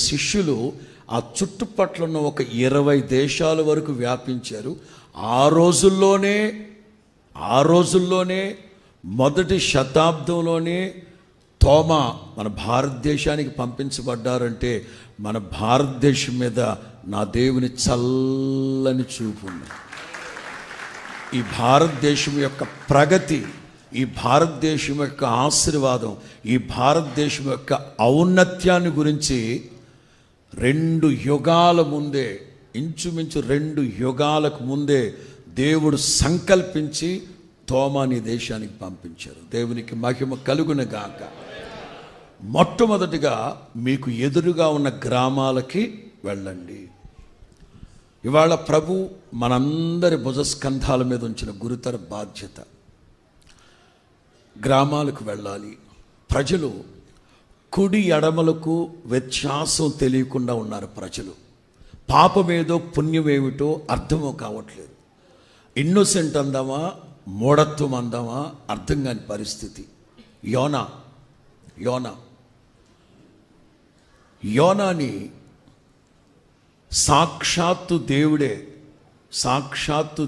శిష్యులు ఆ చుట్టుపట్ల ఉన్న ఒక 20 దేశాల వరకు వ్యాపించారు. ఆ రోజుల్లోనే మొదటి శతాబ్దంలోనే తోమా మన భారతదేశానికి పంపించబడ్డారంటే మన భారతదేశం మీద నా దేవుని చల్లని చూపు ఉంది. ఈ భారతదేశం యొక్క ప్రగతి, ఈ భారతదేశం యొక్క ఆశీర్వాదం, ఈ భారతదేశం యొక్క ఔన్నత్యాన్ని గురించి 2 యుగాల ముందే, ఇంచుమించు 2 యుగాలకు ముందే దేవుడు సంకల్పించి తోమాని దేశానికి పంపించారు. దేవునికి మహిమ కలుగును గాక. మొట్టమొదటిగా మీకు ఎదురుగా ఉన్న గ్రామాలకి వెళ్ళండి. ఇవాళ ప్రభు మనందరి భుజస్కంధాల మీద ఉంచిన గురుతర బాధ్యత. గ్రామాలకు వెళ్ళాలి. ప్రజలు కుడి ఎడమలకు వ్యత్యాసం తెలియకుండా ఉన్నారు. ప్రజలు పాపమేదో పుణ్యమేమిటో అర్థమో కావట్లేదు. ఇన్నోసెంట్ అందామా, మూఢత్వం అందామా అర్థం కాని పరిస్థితి. యోనాని సాక్షాత్తు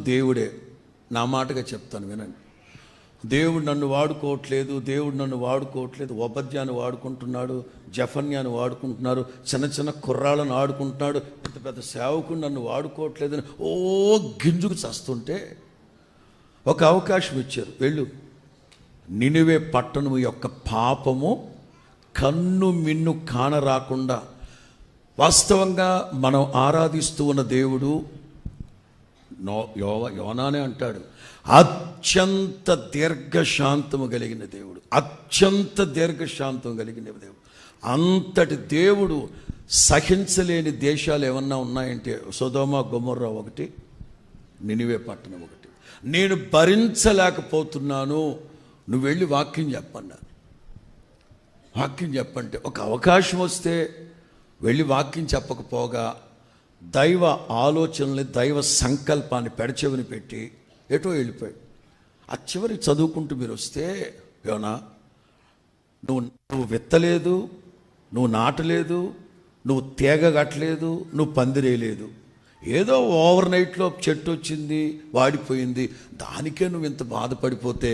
దేవుడే నా మాటగా చెప్తాను వినండి. దేవుడు నన్ను వాడుకోవట్లేదు, ఉపద్యాన్ని వాడుకుంటున్నాడు, జఫన్యాన్ని వాడుకుంటున్నారు, చిన్న కుర్రాళ్ళను ఆడుకుంటున్నాడు, పెద్ద సేవకుడు నన్ను వాడుకోవట్లేదని గింజుకు చస్తుంటే ఒక అవకాశం ఇచ్చారు. వెళ్ళు, నినివే పట్టణము యొక్క పాపము కన్ను మిన్ను కానరాకుండా. వాస్తవంగా మనం ఆరాధిస్తూ ఉన్న దేవుడు యోనానే అంటాడు, అత్యంత దీర్ఘశాంతము కలిగిన దేవుడు, అంతటి దేవుడు సహించలేని దేశాలు ఏమన్నా ఉన్నాయంటే సొదొమ గొమొర్రా ఒకటి, నినివే పట్టణం ఒకటి. నేను భరించలేకపోతున్నాను, నువ్వు వెళ్ళి వాక్యం చెప్పంటే ఒక అవకాశం వస్తే వెళ్ళి వాక్యం చెప్పకపోగా దైవ ఆలోచనల్ని, దైవ సంకల్పాన్ని పెడచెవిని పెట్టి ఎటో వెళ్ళిపోయాడు. ఆ చివరి చదువుకుంటూ మీరు వస్తే, యోనా నువ్వు విత్తలేదు, నువ్వు నాటలేదు, నువ్వు తీగ కట్టలేదు, నువ్వు పందిరేయలేదు, ఏదో ఓవర్ నైట్లో చెట్టు వచ్చింది, వాడిపోయింది, దానికే నువ్వు ఇంత బాధపడిపోతే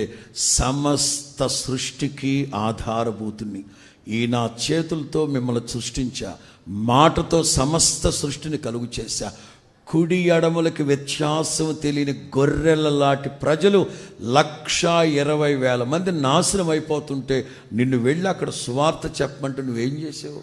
సమస్త సృష్టికి ఆధారభూతుని ఈ నా చేతులతో మిమ్మల్ని సృష్టించా, మాటతో సమస్త సృష్టిని కలుగు చేశా. కుడి ఎడములకి వ్యత్యాసం తెలియని గొర్రెల లాంటి ప్రజలు 120,000 మంది నాశనం అయిపోతుంటే నిన్ను వెళ్ళి అక్కడ సువార్త చెప్పమంటే నువ్వేం చేసావు?